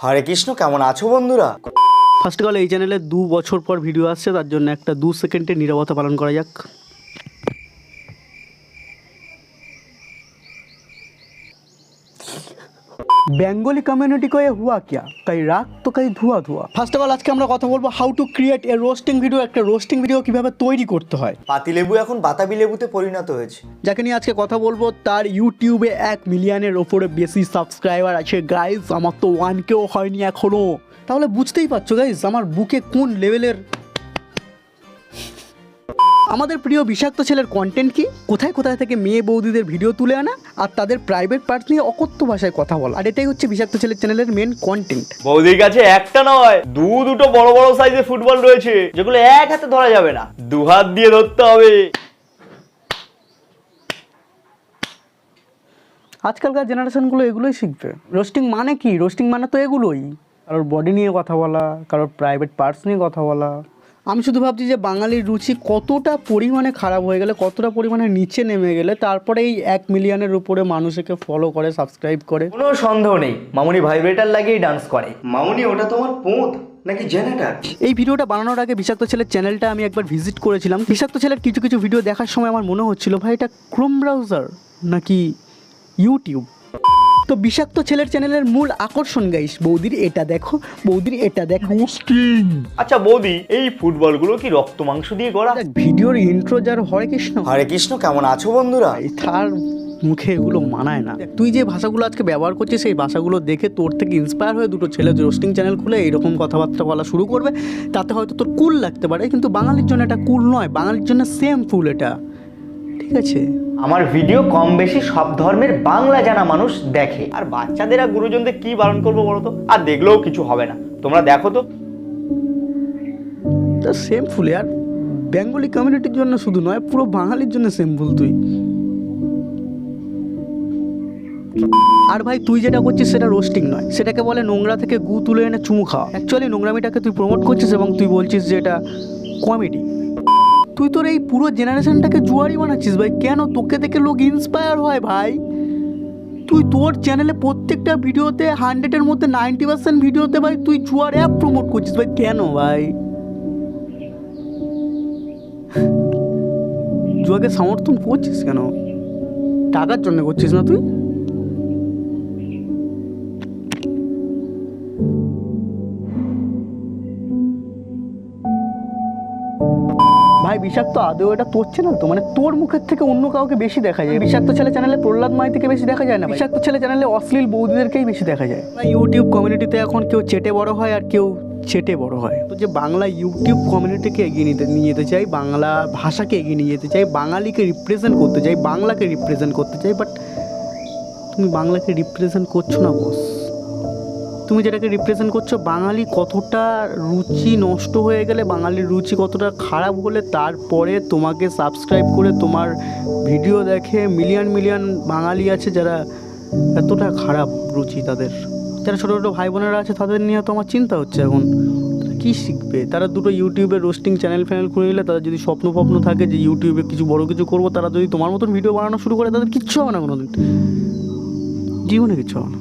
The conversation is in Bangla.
হরে কৃষ্ণ, কেমন আছো বন্ধুরা? ফার্স্ট অফ অল এই চ্যানেলে 2 বছর পর ভিডিও আসছে, তার জন্য একটা 2 সেকেন্ডের নীরবতা পালন করা যাক। বেঙ্গলি কমিউনিটি को ये हुआ क्या, कई রাগ তো কই ধোয়া ধোয়া। ফার্স্ট অফ অল আজকে আমরা কথা বলবো how to create a roasting video. একটা রোস্টিং ভিডিও কিভাবে তৈরি করতে হয়। পাতিলেবু এখন বাতাবি লেবুতে পরিণত হয়েছে। যাকে নিয়ে আজকে কথা বলবো, তার ইউটিউবে 1 মিলিয়নের ওপরে বেশি সাবস্ক্রাইবার আছে গাইজ। আমার তো 1Kও হয়নি এখনো। তাহলে বুঝতেই পারছো গাইজ আমার বুকে কোন লেভেলের। আমাদের প্রিয় বিষাক্ত ছেলের কন্টেন্ট কি? কোথায় কোথায় থেকে মেয়ে বৌদিদের ভিডিও তুলে আনা আর তাদের প্রাইভেট পার্ট নিয়ে অকথ্য ভাষায় কথা বলা। আর এটাই হচ্ছে বিষাক্ত ছেলের চ্যানেলের মেন কন্টেন্ট। বৌদির কাছে একটা নয়, দুটো বড় বড় সাইজের ফুটবল রয়েছে, যেগুলো এক হাতে ধরা যাবে না, 2 হাত দিয়ে ধরতে হবে। আজকালকার জেনারেশনগুলো এগুলোই শিখবে। রোস্টিং মানে কি? রোস্টিং মানে তো এগুলোই, কারোর বডি নিয়ে কথা বলা, কারোর প্রাইভেট পার্টস নিয়ে কথা বলা। আমি শুধু ভাবছি যে বাঙালির রুচি কতটা পরিমাণে খারাপ হয়ে গেলে, কতটা পরিমাণে নিচে নেমে গেলে তারপরে এই 1 মিলিয়নের উপরে মানুষকে ফলো করে, সাবস্ক্রাইব করে। কোনো সন্দেহ নেই মামুনি ভাইব্রেটার লাগিয়ে ডান্স করে। মামুনি, ওটা তোমার পোঁত নাকি জেনারেটর? এই ভিডিওটা বানানোর আগে বিষাক্ত ছেলের চ্যানেলটা আমি একবার ভিজিট করেছিলাম। বিষাক্ত ছেলের কিছু কিছু ভিডিও দেখার সময় আমার মনে হচ্ছিল ভাই এটা ক্রোম ব্রাউজার নাকি ইউটিউব। তো বিষাক্ত ছেলের চ্যানেলের মূল আকর্ষণ গাইস, বৌদির এটা দেখো, বৌদির এটা দেখো। আচ্ছা বৌদি, এই ফুটবলগুলো কি রক্ত মাংস দিয়ে গড়া? ভিডিওর ইন্ট্রো যার হরে কৃষ্ণ। হরে কৃষ্ণ, কেমন আছো বন্ধুরা? তার মুখে এগুলো মানায় না। তুই যে ভাষাগুলো আজকে ব্যবহার করছিস সেই ভাষাগুলো দেখে তোর থেকে ইন্সপায়ার হয়ে দুটো ছেলে রোস্টিং চ্যানেল খুলে এইরকম কথাবার্তা বলা শুরু করবে। তাতে হয়তো তোর কুল লাগতে পারে, কিন্তু বাঙালির জন্য এটা কুল নয়, বাঙালির জন্য সেম ফুল এটা। ঠিক আছে, আমার ভিডিও কম বেশি সব ধর্মের বাংলা জানা মানুষ দেখে, আর বাচ্চাদের আর গুরুজনদের কি বারণ করবো বলো তো? আর দেখলেও কিছু হবে না, তোমরা দেখো তো। সেম ফুল আর বেঙ্গলি কমিউনিটির জন্য শুধু নয়, পুরো বাঙালির জন্য সেম ফুল তুই। আর ভাই তুই যেটা করছিস সেটা রোস্টিং নয়, সেটাকে বলে নোংরা থেকে গু তুলে এনে চুমু খাওয়া। অ্যাকচুয়ালি নোংরামিটাকে তুই প্রমোট করছিস এবং তুই বলছিস যে এটা কমেডি। তুই তোর এই পুরো জেনারেশনটাকে জুয়ারি বানাচ্ছিস ভাই। কেন? তোকে দেখে লোক ইন্সপায়ার হয় ভাই। তুই তোর চ্যানেলে প্রত্যেকটা ভিডিওতে 100-এর মধ্যে 90% ভিডিওতে ভাই তুই জুয়ার অ্যাপ প্রমোট করছিস ভাই। কেন ভাই? জুয়াকে সমর্থন করছিস কেন? টাকার জন্য করছিস না তুই? ভাই বিষাক্ত আদৌ এটা তোর চ্যানেল তো? মানে তোর মুখের থেকে অন্য কাউকে বেশি দেখা যায়। বিষাক্ত ছেলে চ্যানেলে প্রহ্লাদ মাইতিকে বেশি দেখা যায় না, বিষাক্ত ছেলে চ্যানেলে অশ্লীল বৌদিদেরকেই বেশি দেখা যায়। ইউটিউব কমিউনিটিতে এখন কেউ চেটে বড় হয় আর কেউ চেটে বড় হয়। তো যে বাংলা ইউটিউব কমিউনিটিকে এগিয়ে নিয়ে যেতে চাই, বাংলা ভাষাকে এগিয়ে নিয়ে যেতে চাই, বাঙালিকে রিপ্রেজেন্ট করতে চাই, বাংলাকে রিপ্রেজেন্ট করতে চাই, বাট তুমি বাংলাকে রিপ্রেজেন্ট করছো না বস। তুমি যেটাকে রিপ্রেজেন্ট করছো, বাঙালি কতটা রুচি নষ্ট হয়ে গেলে, বাঙালির রুচি কতটা খারাপ হলে তারপরে তোমাকে সাবস্ক্রাইব করে তোমার ভিডিও দেখে মিলিয়ন মিলিয়ন বাঙালি আছে যারা এতটা খারাপ রুচি তাদের। যারা ছোটো ছোটো ভাই বোনেরা আছে তাদের নিয়ে তো আমার চিন্তা হচ্ছে এখন তারা কী শিখবে। তারা দুটো ইউটিউবে রোস্টিং চ্যানেল ফ্যানেল খুলে নিলে, তাদের যদি স্বপ্ন থাকে যে ইউটিউবে কিছু বড় কিছু করবো, তারা যদি তোমার মতন ভিডিও বানানো শুরু করে, তাদের কিচ্ছু হবে না, কোনোদিন জীবনে কিচ্ছু হবে না।